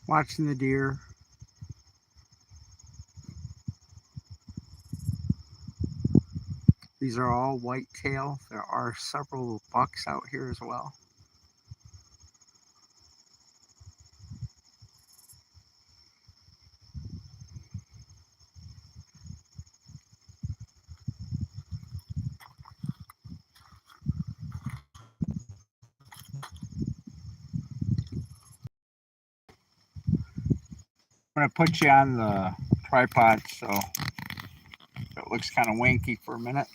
watching the deer. These are all whitetail. There are several bucks out here as well. I'm going to put you on the tripod so it looks kind of wanky for a minute.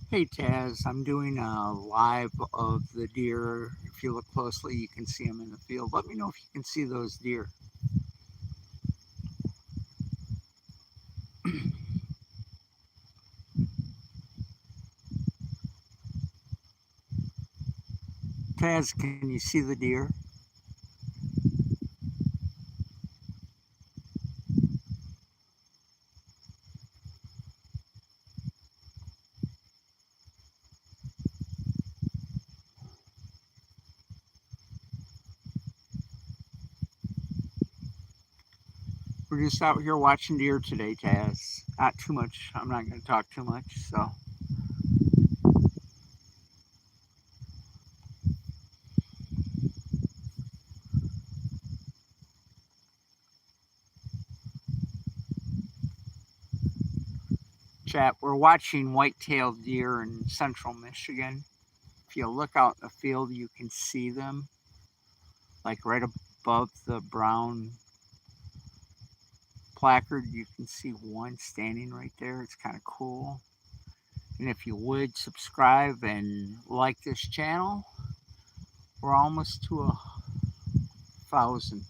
Hey Taz, I'm doing a live of the deer. If you look closely, you can see them in the field. Let me know if you can see those deer. Taz, can you see the deer? We're just out here watching deer today, Taz. Not too much. I'm not going to talk too much. So, chat, we're watching white-tailed deer in central Michigan. If you look out in the field, you can see them like right above the brown placard. You can see one standing right there. It's kind of cool. And if you would subscribe and like this channel, we're almost to 1,000.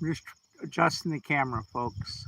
I'm just adjusting the camera, folks.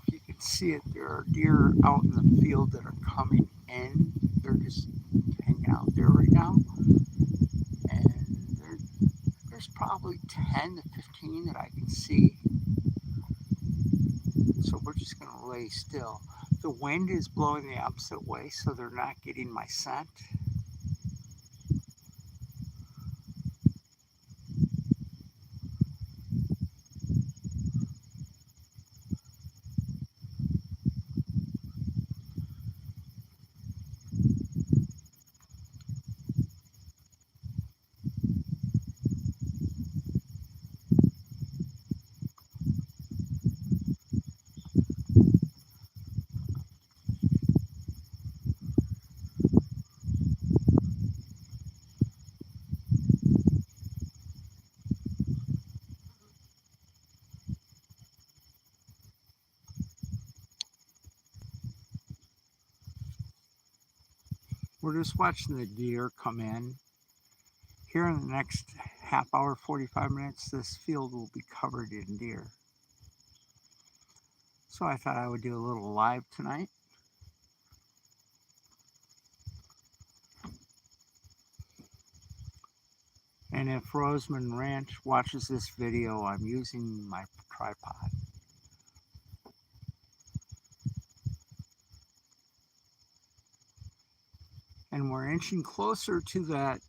If you can see it, there are deer out in the field that are coming in. They're just hanging out there right now. And there's probably 10 to 15 that I can see. So we're just going to lay still. The wind is blowing the opposite way, so they're not getting my scent. We're just watching the deer come in. Here in the next half hour, 45 minutes, this field will be covered in deer. So I thought I would do a little live tonight. And if Roseman Ranch watches this video, I'm using my tripod. And we're inching closer to that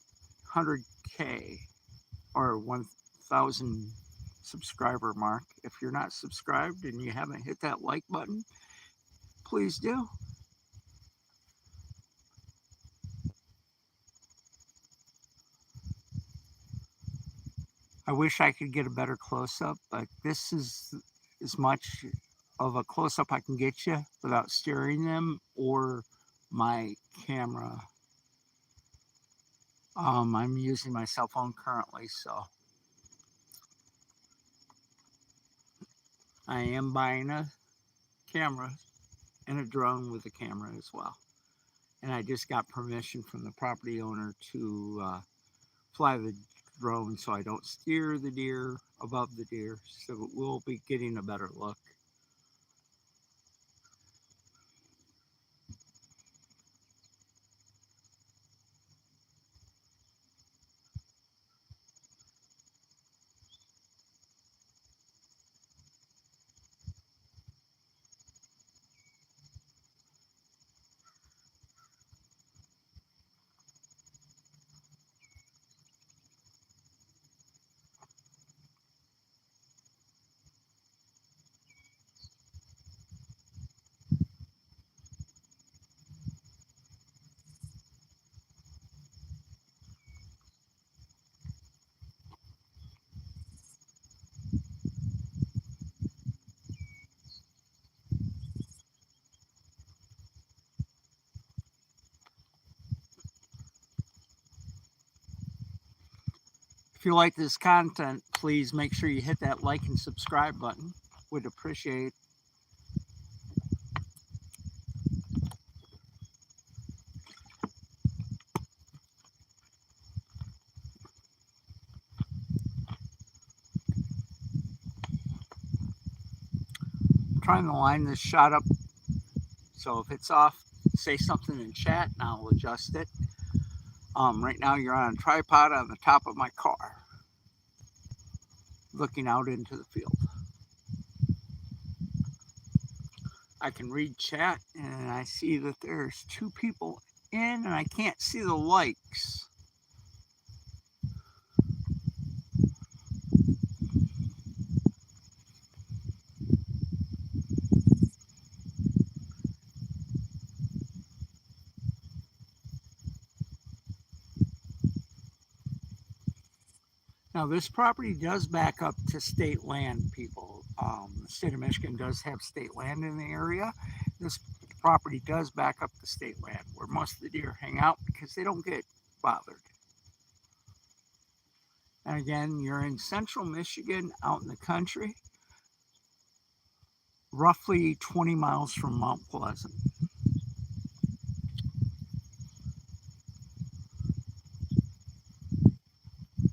100K or 1,000 subscriber mark. If you're not subscribed and you haven't hit that like button, please do. I wish I could get a better close-up, but this is as much of a close-up I can get you without steering them or my camera. I'm using my cell phone currently, so I am buying a camera and a drone with a camera as well. And I just got permission from the property owner to fly the drone so I don't steer the deer above the deer. So we'll be getting a better look. If you like this content, please make sure you hit that like and subscribe button. Would appreciate. I'm trying to line this shot up, so if it's off, say something in chat and I'll adjust it. Right now you're on a tripod on the top of my car, looking out into the field. I can read chat and I see that there's 2 people in and I can't see the likes. Now, this property does back up to state land, people. The state of Michigan does have state land in the area. This property does back up to state land where most of the deer hang out because they don't get bothered. And again, you're in central Michigan, out in the country, roughly 20 miles from Mount Pleasant.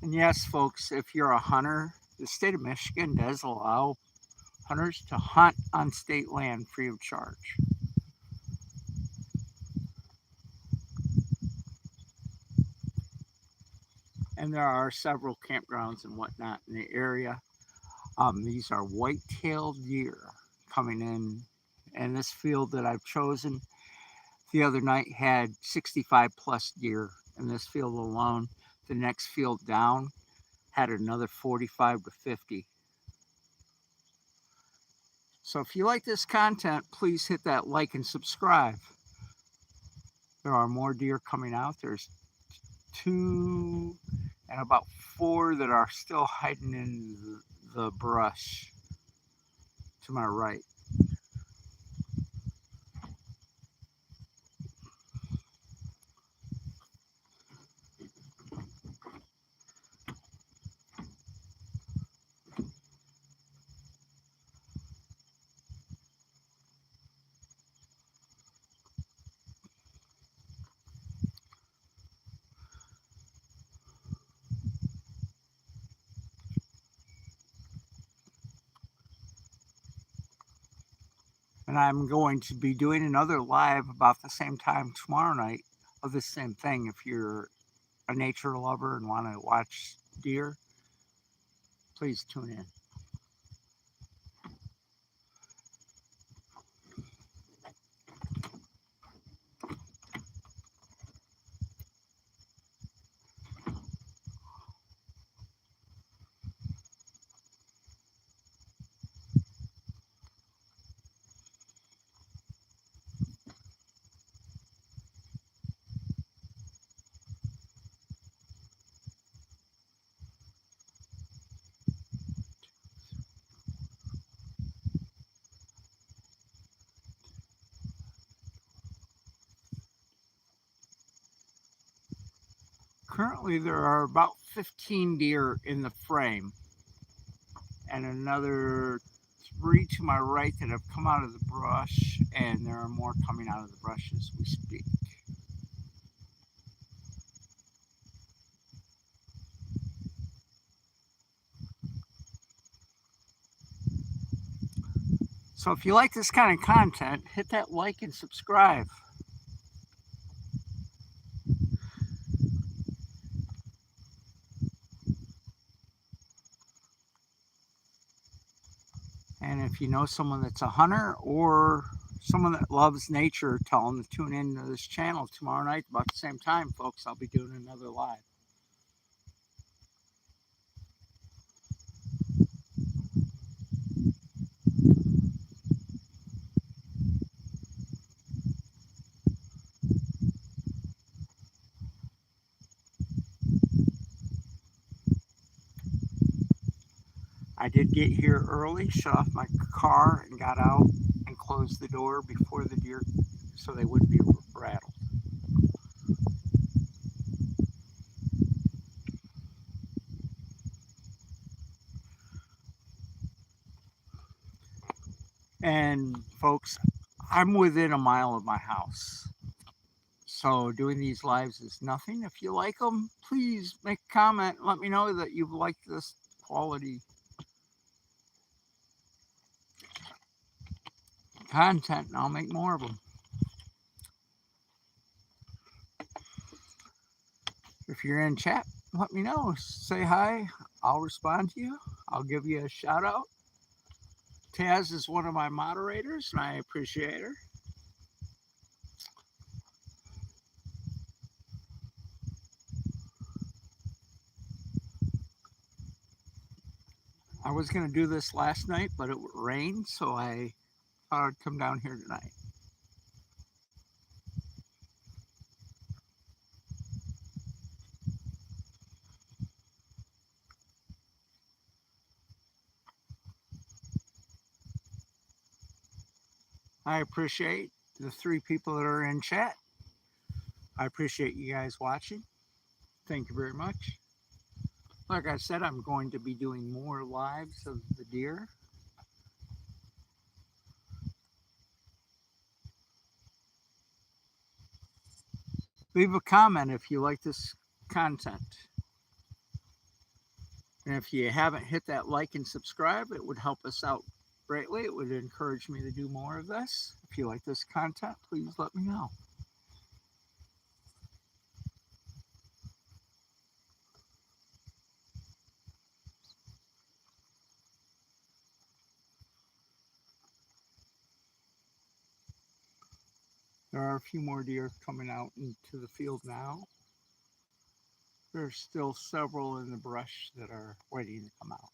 And yes, folks, if you're a hunter, the state of Michigan does allow hunters to hunt on state land free of charge. And there are several campgrounds and whatnot in the area. These are white-tailed deer coming in. And this field that I've chosen the other night had 65 plus deer in this field alone. The next field down had another 45 to 50. So if you like this content, please hit that like and subscribe. There are more deer coming out. There's 2 and about 4 that are still hiding in the brush to my right. And I'm going to be doing another live about the same time tomorrow night of the same thing. If you're a nature lover and want to watch deer, please tune in. Currently, there are about 15 deer in the frame, and another 3 to my right that have come out of the brush, and there are more coming out of the brush as we speak. So if you like this kind of content, hit that like and subscribe. And if you know someone that's a hunter or someone that loves nature, tell them to tune into this channel tomorrow night about the same time, folks. I'll be doing another live. I did get here early, shut off my car, and got out and closed the door before the deer so they wouldn't be rattled. And folks, I'm within a mile of my house. So doing these lives is nothing. If you like them, please make a comment. Let me know that you've liked this quality content, and I'll make more of them. If you're in chat, let me know. Say hi. I'll respond to you. I'll give you a shout out. Taz is one of my moderators, and I appreciate her. I was going to do this last night, but it rained, so I thought I'd come down here tonight. I appreciate the 3 people that are in chat. I appreciate you guys watching. Thank you very much. Like I said, I'm going to be doing more lives of the deer. Leave a comment if you like this content. And if you haven't hit that like and subscribe, it would help us out greatly. It would encourage me to do more of this. If you like this content, please let me know. There are a few more deer coming out into the field now. There's still several in the brush that are waiting to come out.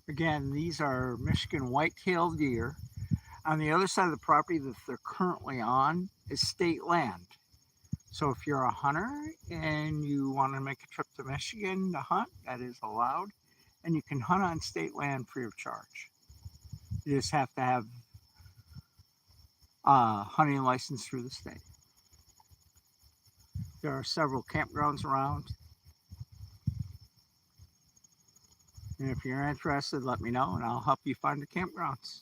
Again, these are Michigan white-tailed deer. On the other side of the property that they're currently on is state land. So if you're a hunter and you want to make a trip to Michigan to hunt, that is allowed. And you can hunt on state land free of charge. You just have to have a hunting license through the state. There are several campgrounds around. And if you're interested, let me know and I'll help you find the campgrounds.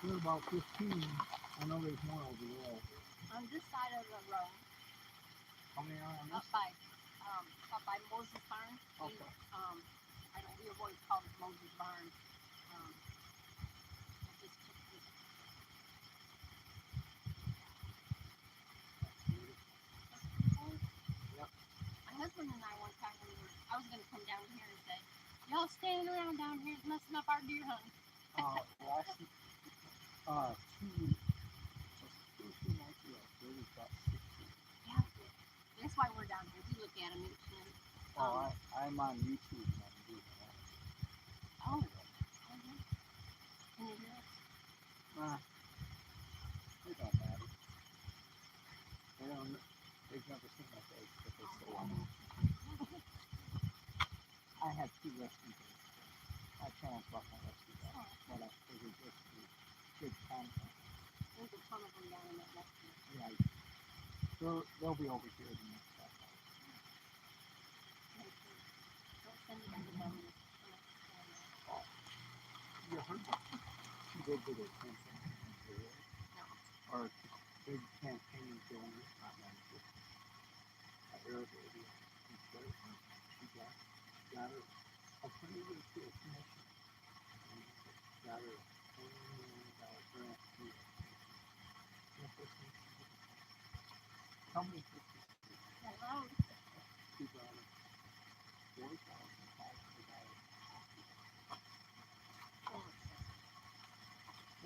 There are about 15. I know there's more over there. On this side of the road. How many are on this? Up by Moses Barn. Okay. We always call it Moses Barn. Yep. My husband and I one time I was gonna come down here and say, y'all standing around down here is messing up our deer hunt. Last 2 weeks, just 2 or 3 nights ago, there was about 60. Yeah, that's why we're down here. We look at them each day. Oh, I'm on YouTube and I'm doing that. Oh, okay. Can you hear us? It don't matter. They've never seen my face, but they still want me. I have 2 rescue dogs. My channel's about my rescue dogs, but I figured this would be good content. There's a ton of them down in that rescue. Yeah, they'll be over here the next half hour. Don't send it anybody. You heard that? She did do their campaign. Or big campaign doing it, not like this. Air baby. She got her. I'll put it into a commission. Got her $1 million grant to do it. Tell me 50. Hello. She got it. $4,500.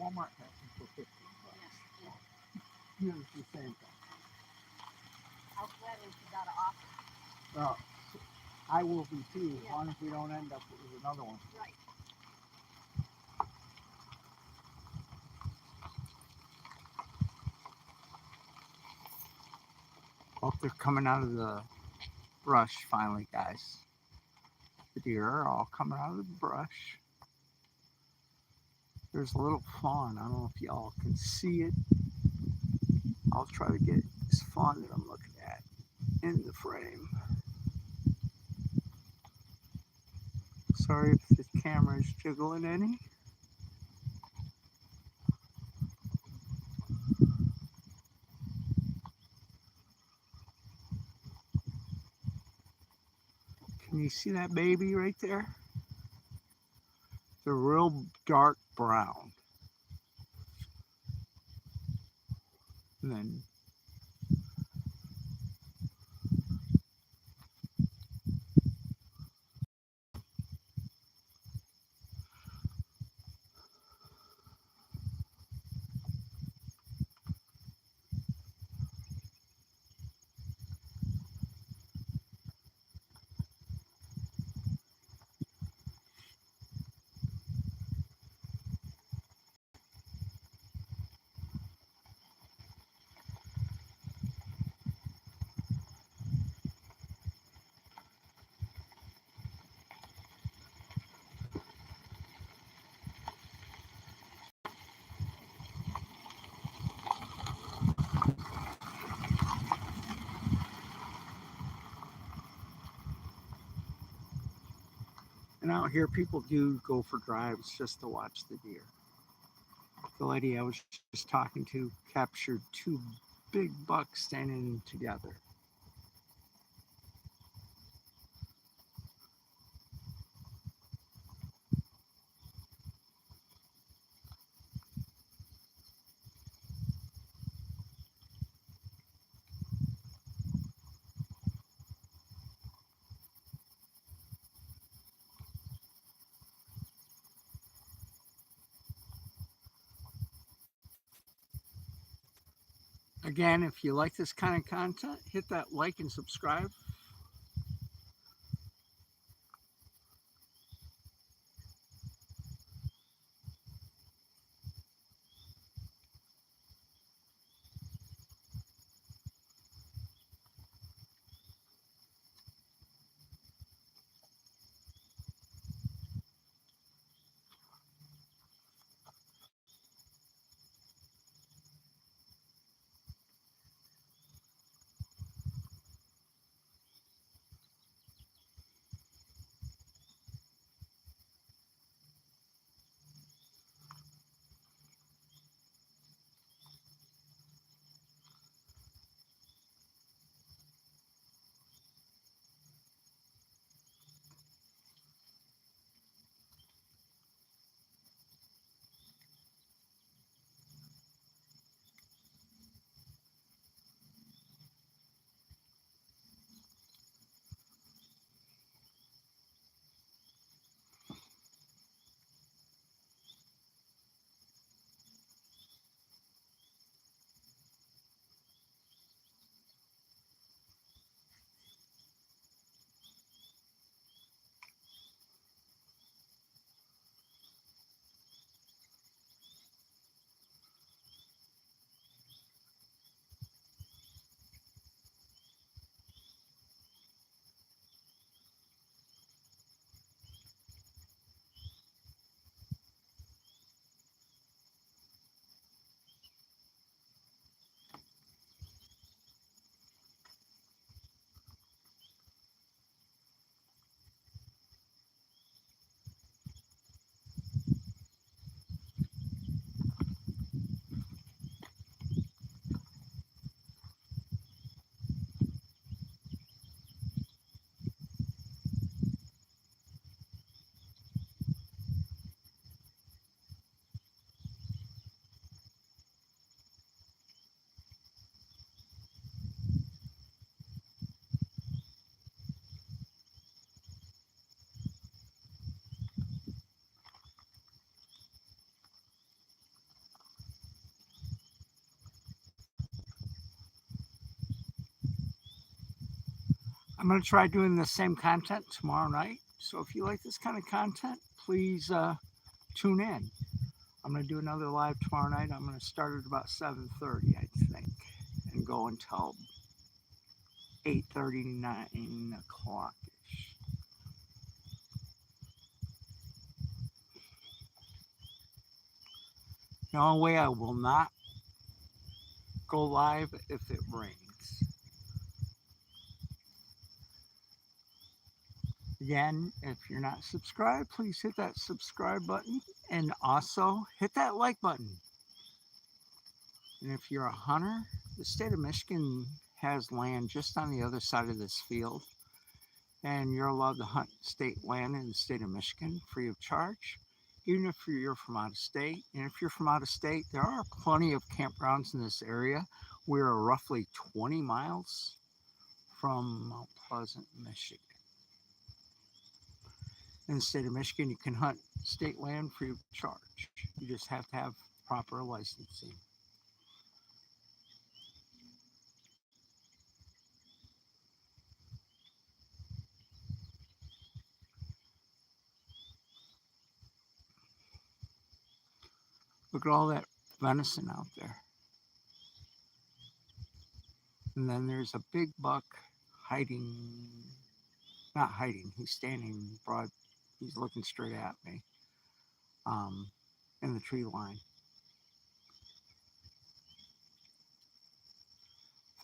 Walmart has them for $15. Yes. Here's the same thing. I was glad when she got an offer. Well, I will be too, as long as we don't end up with another one. Right. Oh, they're coming out of the brush finally, guys. The deer are all coming out of the brush. There's a little fawn. I don't know if y'all can see it. I'll try to get this fawn that I'm looking at in the frame. Sorry if the camera is jiggling any. Can you see that baby right there? They're real dark brown. And then and out here people do go for drives just to watch the deer. The lady I was just talking to captured 2 big bucks standing together. Again, if you like this kind of content, hit that like and subscribe. I'm going to try doing the same content tomorrow night. So if you like this kind of content, please tune in. I'm going to do another live tomorrow night. I'm going to start at about 7:30, I think, and go until 8:30, 9 o'clock. The only way I will not go live if it rains. Again, if you're not subscribed, please hit that subscribe button and also hit that like button. And if you're a hunter, the state of Michigan has land just on the other side of this field, and you're allowed to hunt state land in the state of Michigan free of charge, even if you're from out of state. And if you're from out of state, there are plenty of campgrounds in this area. We're roughly 20 miles from Mount Pleasant, Michigan. In the state of Michigan, you can hunt state land free of charge. You just have to have proper licensing. Look at all that venison out there. And then there's a big buck hiding, not hiding, he's standing broad, he's looking straight at me in the tree line.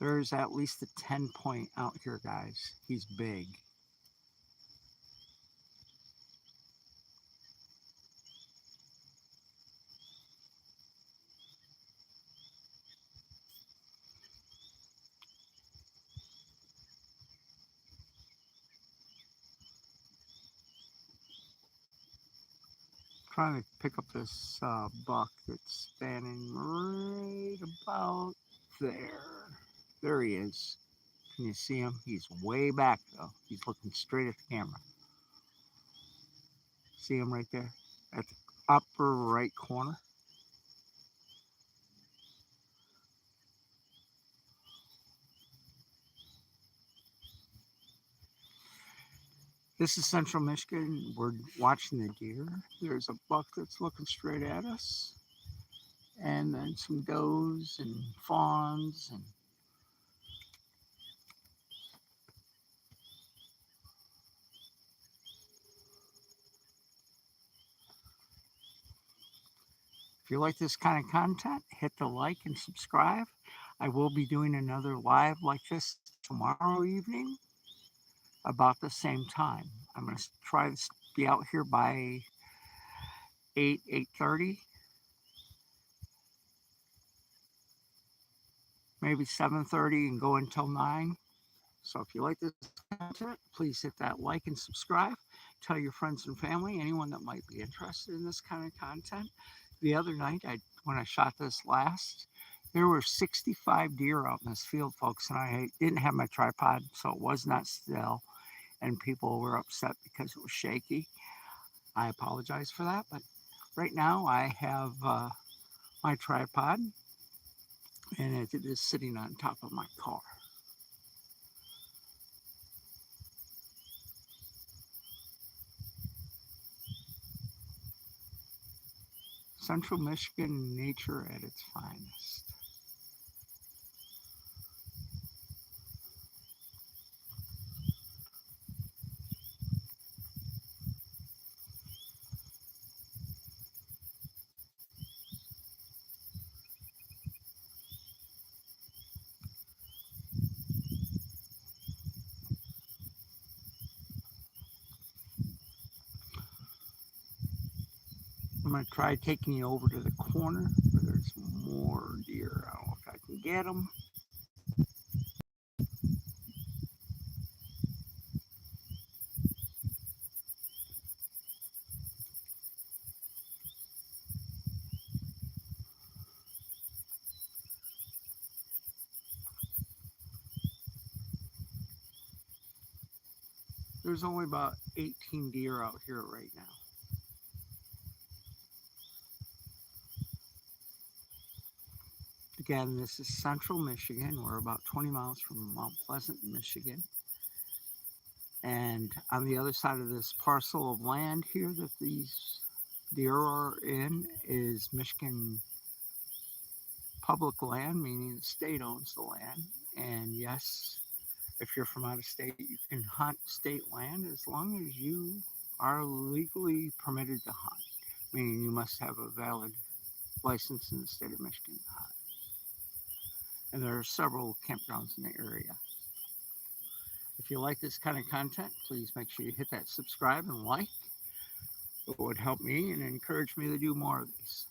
There's at least a 10 point out here, guys. He's big. Trying to pick up this buck that's standing right about there. There he is. Can you see him? He's way back though. He's looking straight at the camera. See him right there at the upper right corner? This is central Michigan. We're watching the deer. There's a buck that's looking straight at us. And then some does and fawns and if you like this kind of content, hit the like and subscribe. I will be doing another live like this tomorrow evening about the same time. I'm going to try to be out here by 8:30, maybe 7:30, and go until 9. So if you like this content, please hit that like and subscribe. Tell your friends and family, anyone that might be interested in this kind of content. The other night, when I shot this last, there were 65 deer out in this field, folks, and I didn't have my tripod, so it was not still, and people were upset because it was shaky. I apologize for that, but right now I have my tripod, and it is sitting on top of my car. Central Michigan nature at its finest. I'm going to try taking you over to the corner where there's more deer. I don't know if I can get them. There's only about 18 deer out here right now. Again, this is central Michigan. We're about 20 miles from Mount Pleasant, Michigan. And on the other side of this parcel of land here that these deer are in is Michigan public land, meaning the state owns the land. And yes, if you're from out of state, you can hunt state land as long as you are legally permitted to hunt, meaning you must have a valid license in the state of Michigan to hunt. And there are several campgrounds in the area. If you like this kind of content, please make sure you hit that subscribe and like. It would help me and encourage me to do more of these.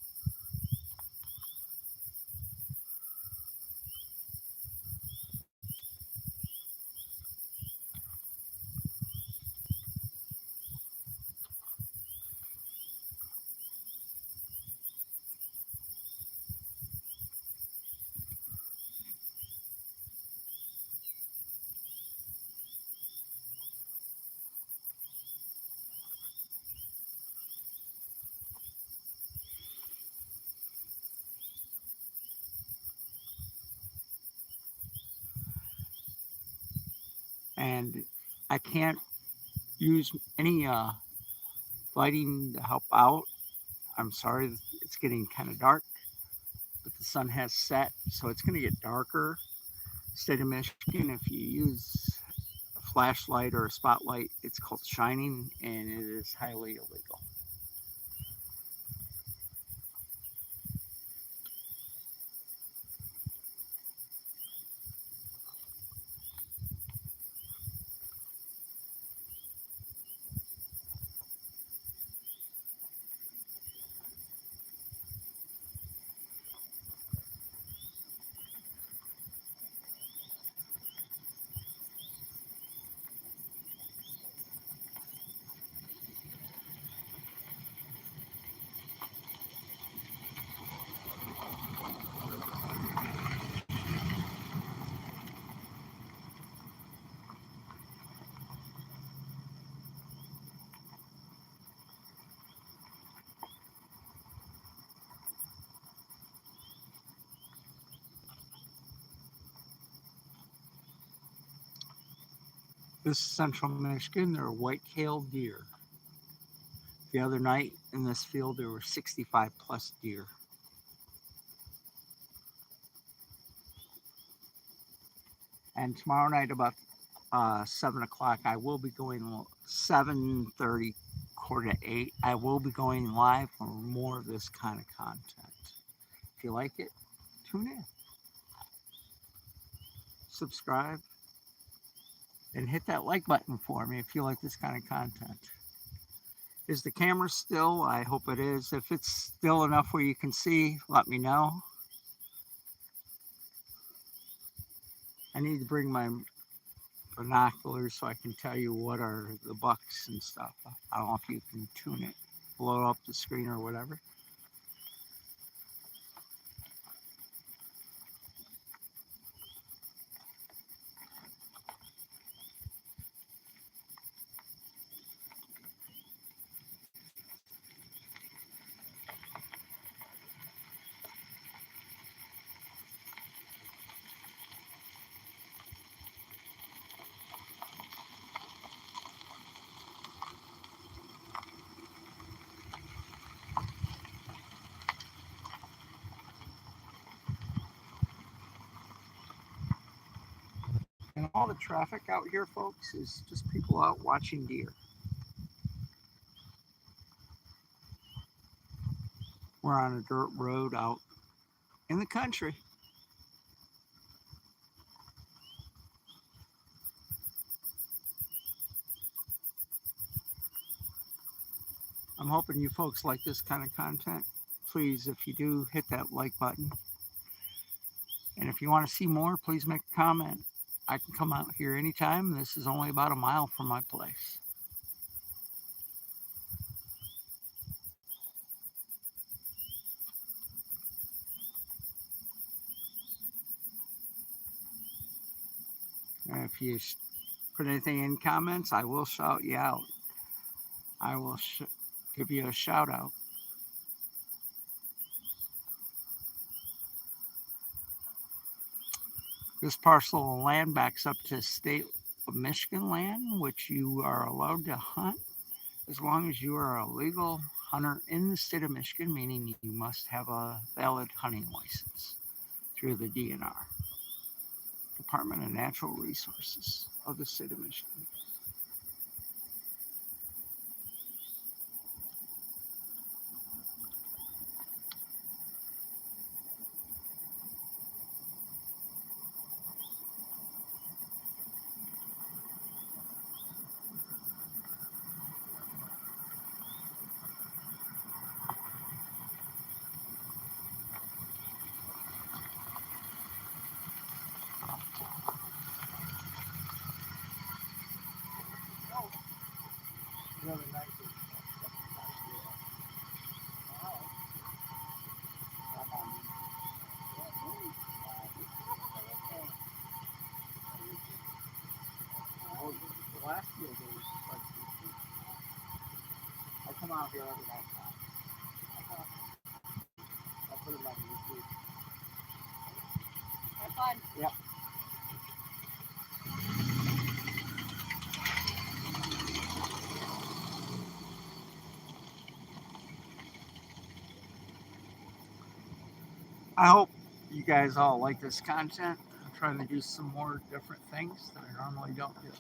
And I can't use any lighting to help out. I'm sorry, it's getting kind of dark, but the sun has set, so it's going to get darker. State of Michigan, if you use a flashlight or a spotlight, it's called shining, and it is highly illegal. This is central Michigan. There are white-tailed deer. The other night in this field, there were 65 plus deer. And tomorrow night, about 7 o'clock, I will be going 7:30, 7:45. I will be going live for more of this kind of content. If you like it, tune in, subscribe, and hit that like button for me if you like this kind of content. Is the camera still? I hope it is. If it's still enough where you can see, let me know. I need to bring my binoculars so I can tell you what are the bucks and stuff. I don't know if you can tune it, blow up the screen or whatever. And all the traffic out here, folks, is just people out watching deer. We're on a dirt road out in the country. I'm hoping you folks like this kind of content. Please, if you do, hit that like button. And if you want to see more, please make a comment. I can come out here anytime. This is only about a mile from my place. And if you put anything in comments, I will shout you out. I will give you a shout out. This parcel of land backs up to state of Michigan land, which you are allowed to hunt as long as you are a legal hunter in the state of Michigan, meaning you must have a valid hunting license through the DNR, Department of Natural Resources of the state of Michigan. Last year there was like I come out here every night now. I put it on YouTube. Have fun. Yep. I hope you guys all like this content. I'm trying to do some more different things that I normally don't do.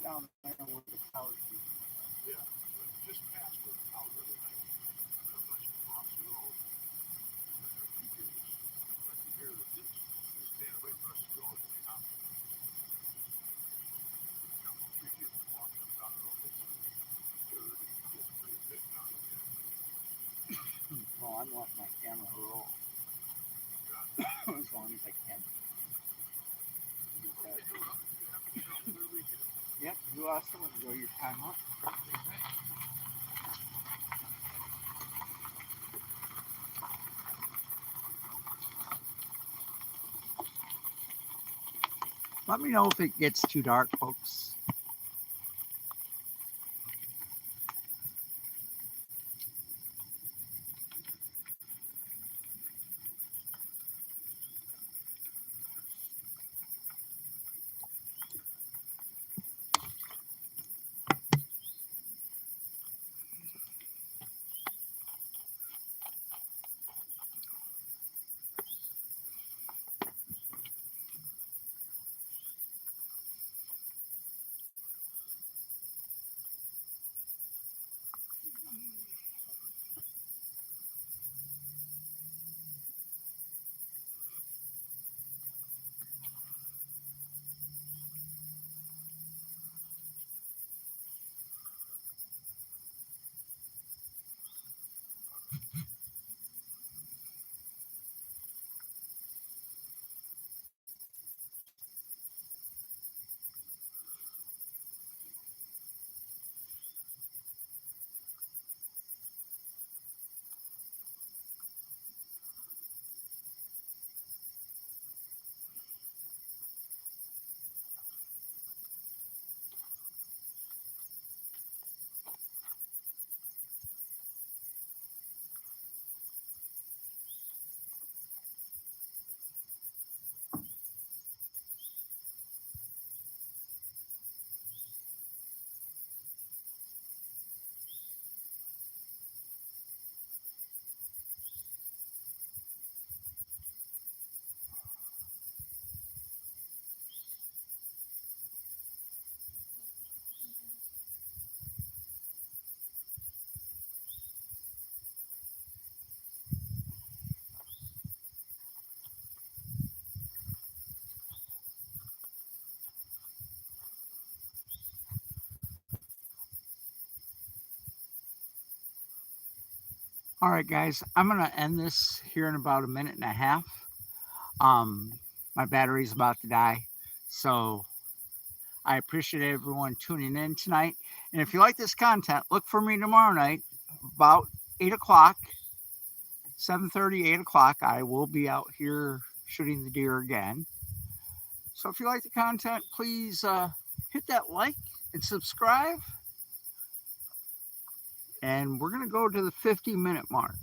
Down there where the power is. Yeah, but just past where the power is, unless you cross the road, you can hear the ditch. You stand away from us to go and hang out. A couple of 3 kids walking up down the road. It's pretty big down there. Well, I'm letting my camera roll as long as I can. Yep, you also enjoy your time up. Let me know if it gets too dark, folks. All right, guys, I'm going to end this here in about a minute and a half. Um, my battery's about to die. So I appreciate everyone tuning in tonight. And if you like this content, look for me tomorrow night about 8 o'clock, 7:30, 8 o'clock. I will be out here shooting the deer again. So if you like the content, please hit that like and subscribe. And we're going to go to the 50-minute mark.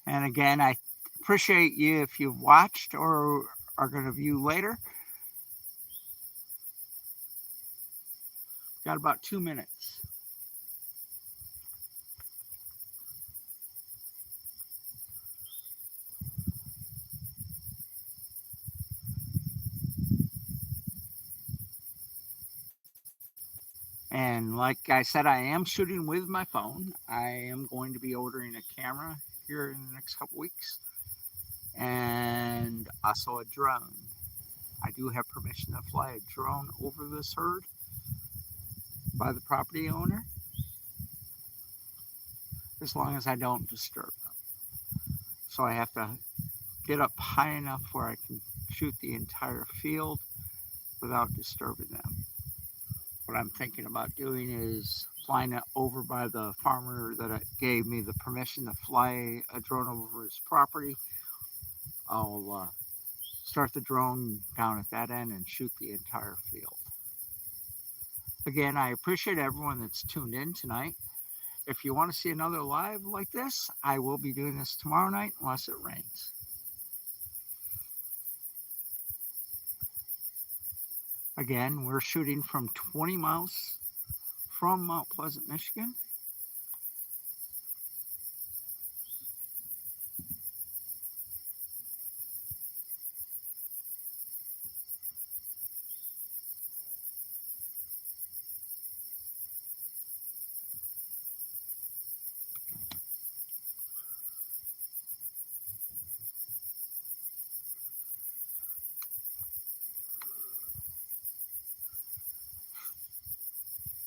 And again, I appreciate you if you've watched or are going to view later. Got about 2 minutes. And like I said, I am shooting with my phone. I am going to be ordering a camera here in the next couple weeks and also a drone. I do have permission to fly a drone over this herd by the property owner as long as I don't disturb them. So I have to get up high enough where I can shoot the entire field without disturbing them. What I'm thinking about doing is flying it over by the farmer that gave me the permission to fly a drone over his property. I'll start the drone down at that end and shoot the entire field. Again, I appreciate everyone that's tuned in tonight. If you want to see another live like this, I will be doing this tomorrow night unless it rains. Again, we're shooting from 20 miles from Mount Pleasant, Michigan.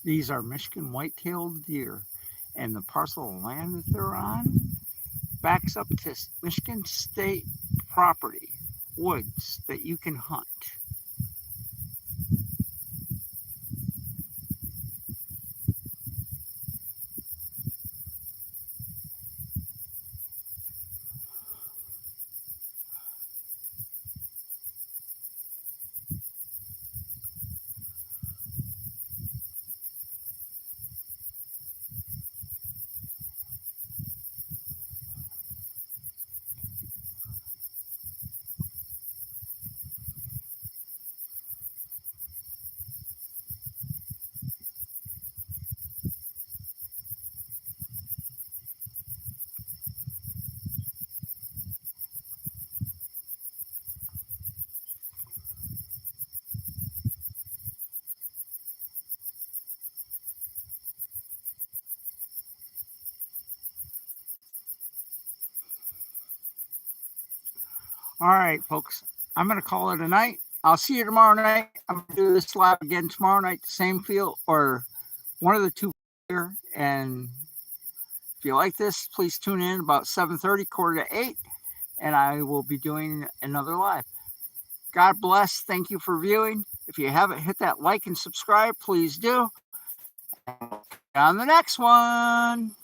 These are Michigan white-tailed deer, and the parcel of land that they're on backs up to Michigan state property, woods that you can hunt. All right, folks, I'm going to call it a night. I'll see you tomorrow night. I'm going to do this live again tomorrow night, the same field or one of the two here. And if you like this, please tune in about 7:30, quarter to 8, and I will be doing another live. God bless. Thank you for viewing. If you haven't hit that like and subscribe, please do. On the next one.